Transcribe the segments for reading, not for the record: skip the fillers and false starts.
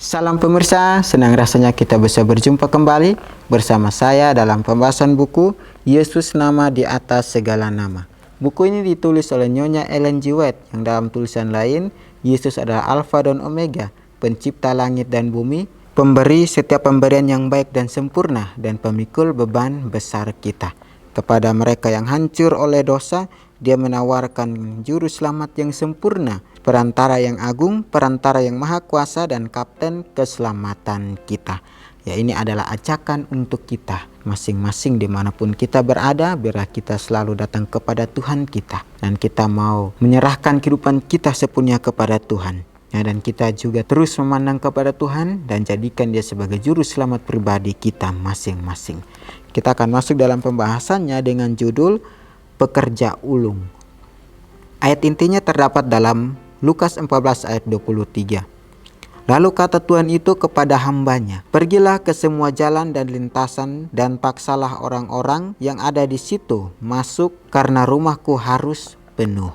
Salam pemirsa, senang rasanya kita bisa berjumpa kembali bersama saya dalam pembahasan buku Yesus Nama di Atas Segala Nama. Buku ini ditulis oleh Nyonya Ellen G. White yang dalam tulisan lain, Yesus adalah Alfa dan Omega, pencipta langit dan bumi, pemberi setiap pemberian yang baik dan sempurna, dan pemikul beban besar kita. Kepada mereka yang hancur oleh dosa, Dia menawarkan juru selamat yang sempurna, perantara yang agung, perantara yang maha kuasa, dan kapten keselamatan kita. Ya, ini adalah ajakan untuk kita masing-masing dimanapun kita berada, biarlah kita selalu datang kepada Tuhan kita, dan kita mau menyerahkan kehidupan kita sepenuhnya kepada Tuhan. Ya, dan kita juga terus memandang kepada Tuhan dan jadikan Dia sebagai juru selamat pribadi kita masing-masing. Kita akan masuk dalam pembahasannya dengan judul Pekerja Ulung. Ayat intinya terdapat dalam Lukas 14 ayat 23. Lalu kata Tuhan itu kepada hambanya, "Pergilah ke semua jalan dan lintasan dan paksalah orang-orang yang ada di situ masuk, karena rumahku harus penuh."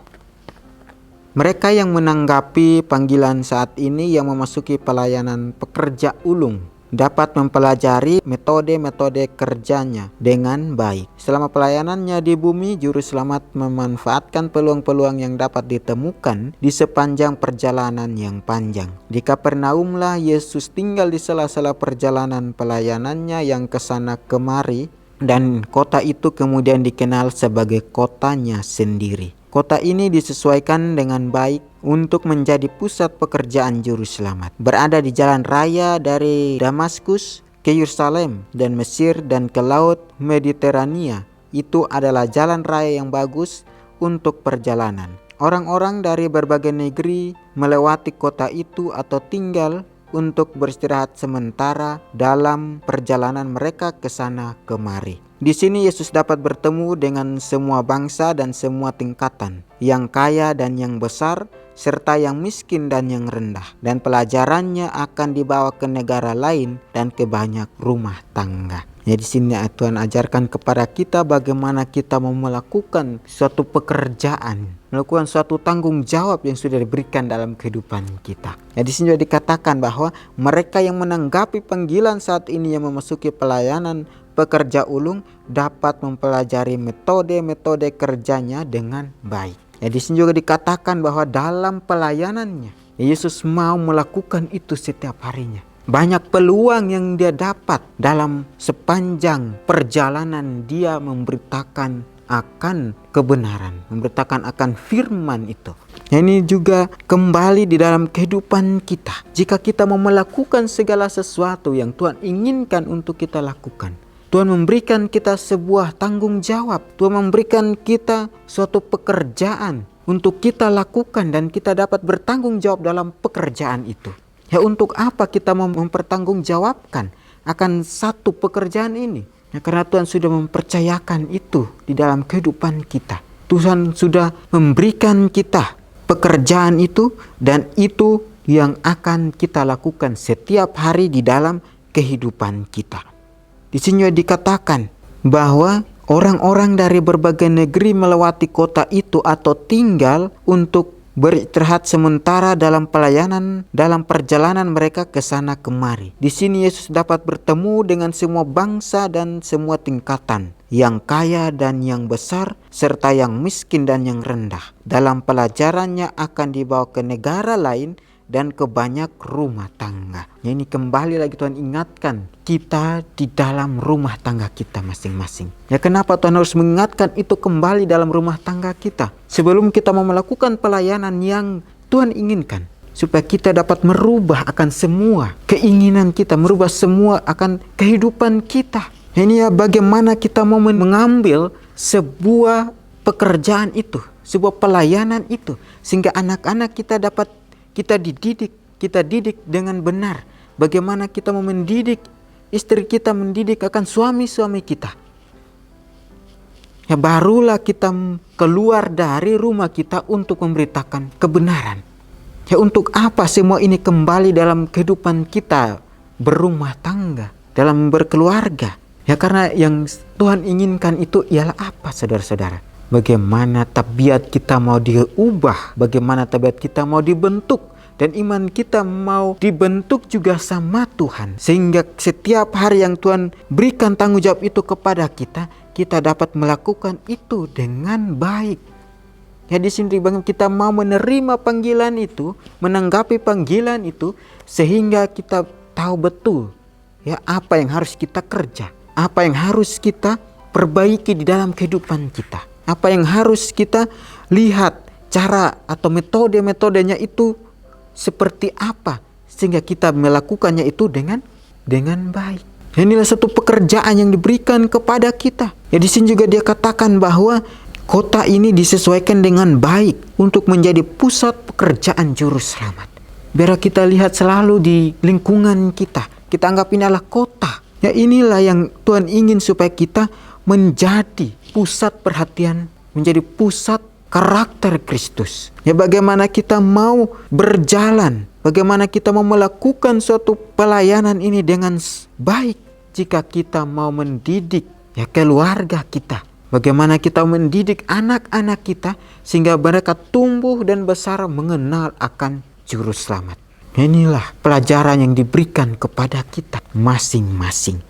Mereka yang menanggapi panggilan saat ini yang memasuki pelayanan pekerja ulung dapat mempelajari metode-metode kerjanya dengan baik. Selama pelayanannya di bumi, juru selamat memanfaatkan peluang-peluang yang dapat ditemukan di sepanjang perjalanan yang panjang. Di Kapernaumlah Yesus tinggal di sela-sela perjalanan pelayanannya yang kesana kemari, dan kota itu kemudian dikenal sebagai kotanya sendiri. Kota ini disesuaikan dengan baik untuk menjadi pusat pekerjaan juru selamat. Berada di jalan raya dari Damaskus ke Yerusalem dan Mesir dan ke Laut Mediterania. Itu adalah jalan raya yang bagus untuk perjalanan. Orang-orang dari berbagai negeri melewati kota itu atau tinggal untuk beristirahat sementara dalam perjalanan mereka ke sana kemari. Di sini Yesus dapat bertemu dengan semua bangsa dan semua tingkatan, yang kaya dan yang besar, serta yang miskin dan yang rendah. Dan pelajarannya akan dibawa ke negara lain dan ke banyak rumah tangga. Di sini Tuhan ajarkan kepada kita bagaimana kita mau melakukan suatu pekerjaan, melakukan suatu tanggung jawab yang sudah diberikan dalam kehidupan kita. Di sini juga dikatakan bahwa mereka yang menanggapi panggilan saat ini yang memasuki pelayanan pekerja ulung dapat mempelajari metode-metode kerjanya dengan baik. Di sini juga dikatakan bahwa dalam pelayanannya Yesus mau melakukan itu setiap harinya. Banyak peluang yang dia dapat dalam sepanjang perjalanan dia memberitakan akan kebenaran, memberitakan akan firman itu. Ini juga kembali di dalam kehidupan kita. Jika kita mau melakukan segala sesuatu yang Tuhan inginkan untuk kita lakukan, Tuhan memberikan kita sebuah tanggung jawab. Tuhan memberikan kita suatu pekerjaan untuk kita lakukan, dan kita dapat bertanggung jawab dalam pekerjaan itu. Ya, untuk apa kita mau mempertanggungjawabkan akan satu pekerjaan ini? Ya, karena Tuhan sudah mempercayakan itu di dalam kehidupan kita. Tuhan sudah memberikan kita pekerjaan itu, dan itu yang akan kita lakukan setiap hari di dalam kehidupan kita. Di sini dikatakan bahwa orang-orang dari berbagai negeri melewati kota itu atau tinggal untuk beristirahat sementara dalam pelayanan, dalam perjalanan mereka ke sana kemari. Di sini Yesus dapat bertemu dengan semua bangsa dan semua tingkatan, yang kaya dan yang besar, serta yang miskin dan yang rendah. Dalam pelajarannya akan dibawa ke negara lain dan ke banyak rumah tangga. Ini kembali lagi Tuhan ingatkan kita di dalam rumah tangga kita masing-masing. Ya, kenapa Tuhan harus mengingatkan itu kembali dalam rumah tangga kita? Sebelum kita mau melakukan pelayanan yang Tuhan inginkan, supaya kita dapat merubah akan semua keinginan kita, merubah semua akan kehidupan kita. Ini ya, bagaimana kita mau mengambil sebuah pekerjaan itu, sebuah pelayanan itu, sehingga anak-anak kita dapat kita didik dengan benar. Bagaimana kita mau mendidik istri kita, mendidik akan suami-suami kita. Ya, barulah kita keluar dari rumah kita untuk memberitakan kebenaran. Ya, untuk apa semua ini kembali dalam kehidupan kita berumah tangga, dalam berkeluarga? Ya, karena yang Tuhan inginkan itu ialah apa, saudara-saudara? Bagaimana tabiat kita mau diubah, bagaimana tabiat kita mau dibentuk Dan iman kita mau dibentuk juga sama Tuhan. Sehingga setiap hari yang Tuhan berikan tanggung jawab itu kepada kita, kita dapat melakukan itu dengan baik. Ya, di sini kita mau menerima panggilan itu, menanggapi panggilan itu, sehingga kita tahu betul ya apa yang harus kita kerja, apa yang harus kita perbaiki di dalam kehidupan kita, apa yang harus kita lihat cara atau metode-metodenya itu seperti apa, sehingga kita melakukannya itu dengan baik. Inilah satu pekerjaan yang diberikan kepada kita. Ya, di sini juga dia katakan bahwa kota ini disesuaikan dengan baik untuk menjadi pusat pekerjaan juru selamat. Biar kita lihat selalu di lingkungan kita. Kita anggap ini adalah kota. Ya, inilah yang Tuhan ingin supaya kita menjadi pusat perhatian, menjadi pusat karakter Kristus. Ya, bagaimana kita mau berjalan, bagaimana kita mau melakukan suatu pelayanan ini dengan baik. Jika kita mau mendidik ya keluarga kita, bagaimana kita mendidik anak-anak kita sehingga mereka tumbuh dan besar mengenal akan Juru Selamat. Inilah pelajaran yang diberikan kepada kita masing-masing.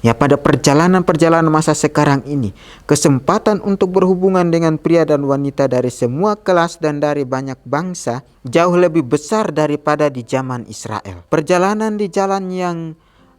Ya, pada perjalanan masa sekarang ini, kesempatan untuk berhubungan dengan pria dan wanita dari semua kelas dan dari banyak bangsa jauh lebih besar daripada di zaman Israel. Perjalanan di jalan yang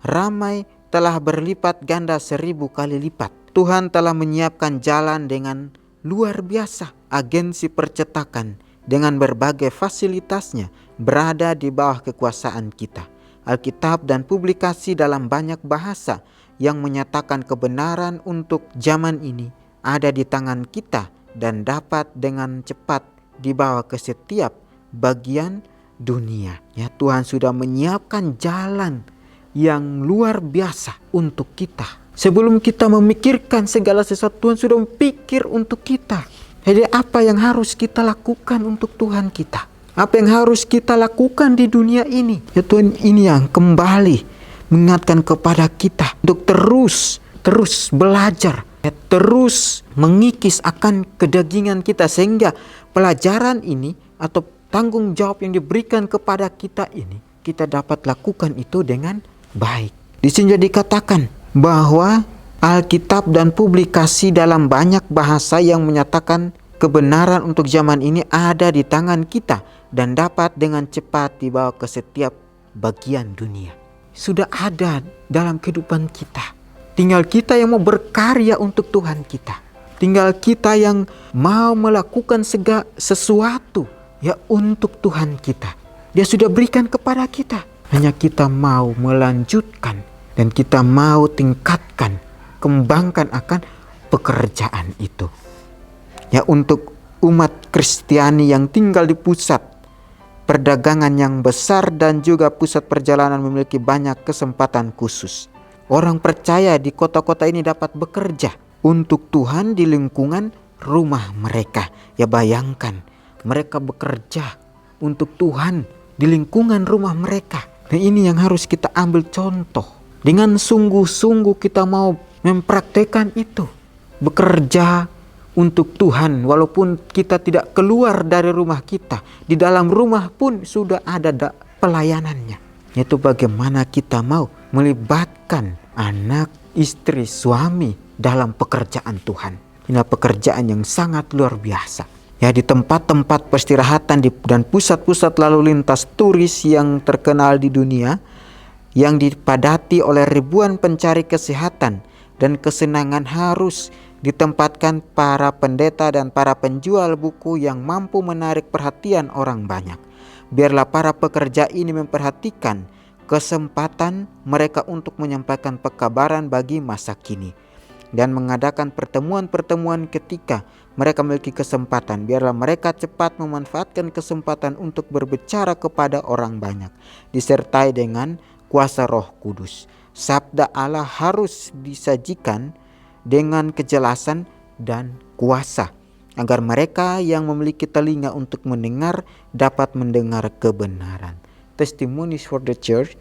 ramai telah berlipat ganda 1000 kali lipat. Tuhan telah menyiapkan jalan dengan luar biasa. Agensi percetakan dengan berbagai fasilitasnya berada di bawah kekuasaan kita. Alkitab dan publikasi dalam banyak bahasa yang menyatakan kebenaran untuk zaman ini ada di tangan kita dan dapat dengan cepat dibawa ke setiap bagian dunia. Ya, Tuhan sudah menyiapkan jalan yang luar biasa untuk kita. Sebelum kita memikirkan segala sesuatu, Tuhan sudah memikir untuk kita. Jadi apa yang harus kita lakukan untuk Tuhan kita? Apa yang harus kita lakukan di dunia ini? Ya, Tuhan ini yang kembali mengingatkan kepada kita untuk terus belajar, ya, terus mengikis akan kedagingan kita, sehingga pelajaran ini atau tanggung jawab yang diberikan kepada kita ini kita dapat lakukan itu dengan baik. Di sini dikatakan bahwa Alkitab dan publikasi dalam banyak bahasa yang menyatakan kebenaran untuk zaman ini ada di tangan kita dan dapat dengan cepat dibawa ke setiap bagian dunia. Sudah ada dalam kehidupan kita. Tinggal kita yang mau berkarya untuk Tuhan kita. Tinggal kita yang mau melakukan sesuatu ya untuk Tuhan kita. Dia sudah berikan kepada kita. Hanya kita mau melanjutkan dan kita mau tingkatkan, kembangkan akan pekerjaan itu. Ya, untuk umat Kristiani yang tinggal di pusat perdagangan yang besar dan juga pusat perjalanan memiliki banyak kesempatan khusus. Orang percaya di kota-kota ini dapat bekerja untuk Tuhan di lingkungan rumah mereka. Ya, bayangkan mereka bekerja untuk Tuhan di lingkungan rumah mereka. Nah, ini yang harus kita ambil contoh. Dengan sungguh-sungguh kita mau mempraktekkan itu. Bekerja untuk Tuhan walaupun kita tidak keluar dari rumah kita. Di dalam rumah pun sudah ada pelayanannya. Yaitu bagaimana kita mau melibatkan anak, istri, suami dalam pekerjaan Tuhan. Inilah pekerjaan yang sangat luar biasa. Ya, di tempat-tempat peristirahatan dan pusat-pusat lalu lintas turis yang terkenal di dunia, yang dipadati oleh ribuan pencari kesehatan dan kesenangan, harus ditempatkan para pendeta dan para penjual buku yang mampu menarik perhatian orang banyak. Biarlah para pekerja ini memperhatikan kesempatan mereka untuk menyampaikan pekabaran bagi masa kini dan mengadakan pertemuan-pertemuan ketika mereka memiliki kesempatan. Biarlah mereka cepat memanfaatkan kesempatan untuk berbicara kepada orang banyak, disertai dengan kuasa Roh Kudus. Sabda Allah harus disajikan dengan kejelasan dan kuasa, agar mereka yang memiliki telinga untuk mendengar dapat mendengar kebenaran. Testimonies for the Church,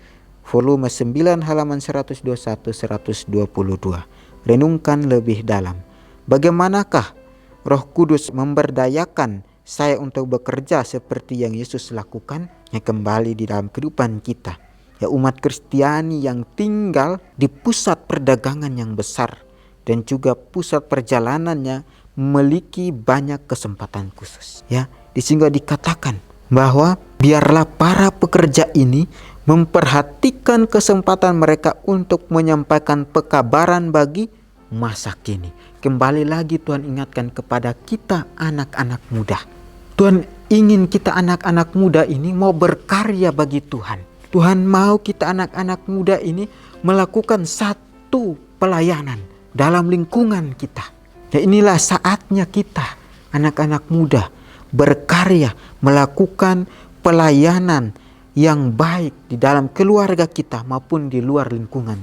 volume 9, halaman 121-122. Renungkan lebih dalam. Bagaimanakah Roh Kudus memberdayakan saya untuk bekerja seperti yang Yesus lakukan? kembali di dalam kehidupan kita. Ya, umat Kristiani yang tinggal di pusat perdagangan yang besar dan juga pusat perjalanannya memiliki banyak kesempatan khusus. Ya, di sini dikatakan bahwa biarlah para pekerja ini memperhatikan kesempatan mereka untuk menyampaikan pekabaran bagi masa kini. Kembali lagi Tuhan ingatkan kepada kita anak-anak muda. Tuhan ingin kita anak-anak muda ini mau berkarya bagi Tuhan. Tuhan mau kita anak-anak muda ini melakukan satu pelayanan dalam lingkungan kita. Ya, inilah saatnya kita anak-anak muda berkarya, melakukan pelayanan yang baik di dalam keluarga kita maupun di luar lingkungan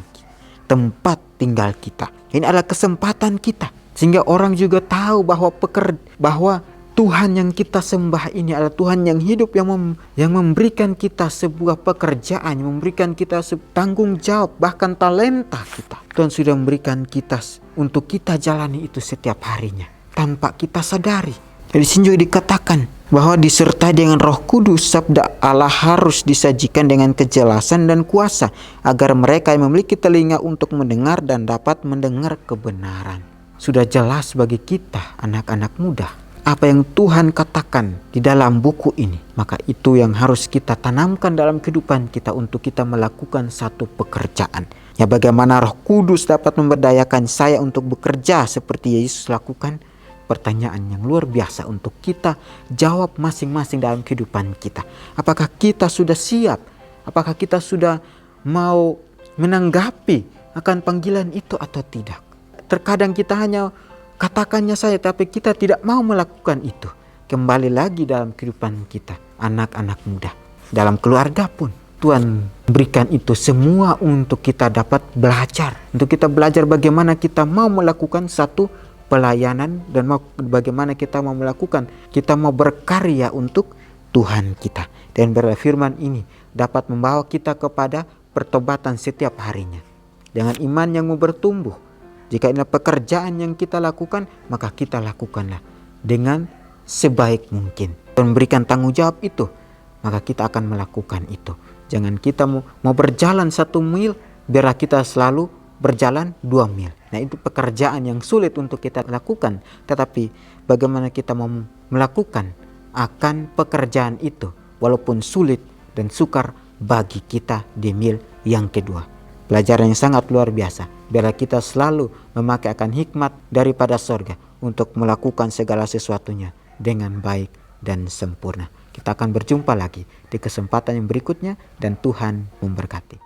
tempat tinggal kita. Ini adalah kesempatan kita sehingga orang juga tahu bahwa Tuhan yang kita sembah ini adalah Tuhan yang hidup, yang memberikan kita sebuah pekerjaan, yang memberikan kita tanggung jawab, bahkan talenta kita. Tuhan sudah memberikan kita untuk kita jalani itu setiap harinya tanpa kita sadari. Jadi sini juga dikatakan bahwa disertai dengan Roh Kudus, sabda Allah harus disajikan dengan kejelasan dan kuasa agar mereka yang memiliki telinga untuk mendengar dan dapat mendengar kebenaran. Sudah jelas bagi kita anak-anak muda apa yang Tuhan katakan di dalam buku ini, maka itu yang harus kita tanamkan dalam kehidupan kita untuk kita melakukan satu pekerjaan. Ya, bagaimana Roh Kudus dapat memberdayakan saya untuk bekerja seperti Yesus lakukan? Pertanyaan yang luar biasa untuk kita jawab masing-masing dalam kehidupan kita. Apakah kita sudah siap? Apakah kita sudah mau menanggapi akan panggilan itu atau tidak? Terkadang kita hanya katakannya saja, tapi kita tidak mau melakukan itu. Kembali lagi dalam kehidupan kita, anak-anak muda. Dalam keluarga pun, Tuhan berikan itu semua untuk kita dapat belajar. Untuk kita belajar bagaimana kita mau melakukan satu pelayanan dan bagaimana kita mau melakukan. Kita mau berkarya untuk Tuhan kita. Dan firman ini dapat membawa kita kepada pertobatan setiap harinya. Dengan iman yang mau bertumbuh. Jika ini pekerjaan yang kita lakukan, maka kita lakukanlah dengan sebaik mungkin. Dan memberikan tanggung jawab itu, maka kita akan melakukan itu. Jangan kita mau berjalan 1 mil, biarlah kita selalu berjalan 2 mil. Nah, itu pekerjaan yang sulit untuk kita lakukan. Tetapi bagaimana kita mau melakukan akan pekerjaan itu, walaupun sulit dan sukar bagi kita di mil yang kedua. Pelajaran yang sangat luar biasa. Biarlah kita selalu memakai akan hikmat daripada sorga untuk melakukan segala sesuatunya dengan baik dan sempurna. Kita akan berjumpa lagi di kesempatan yang berikutnya dan Tuhan memberkati.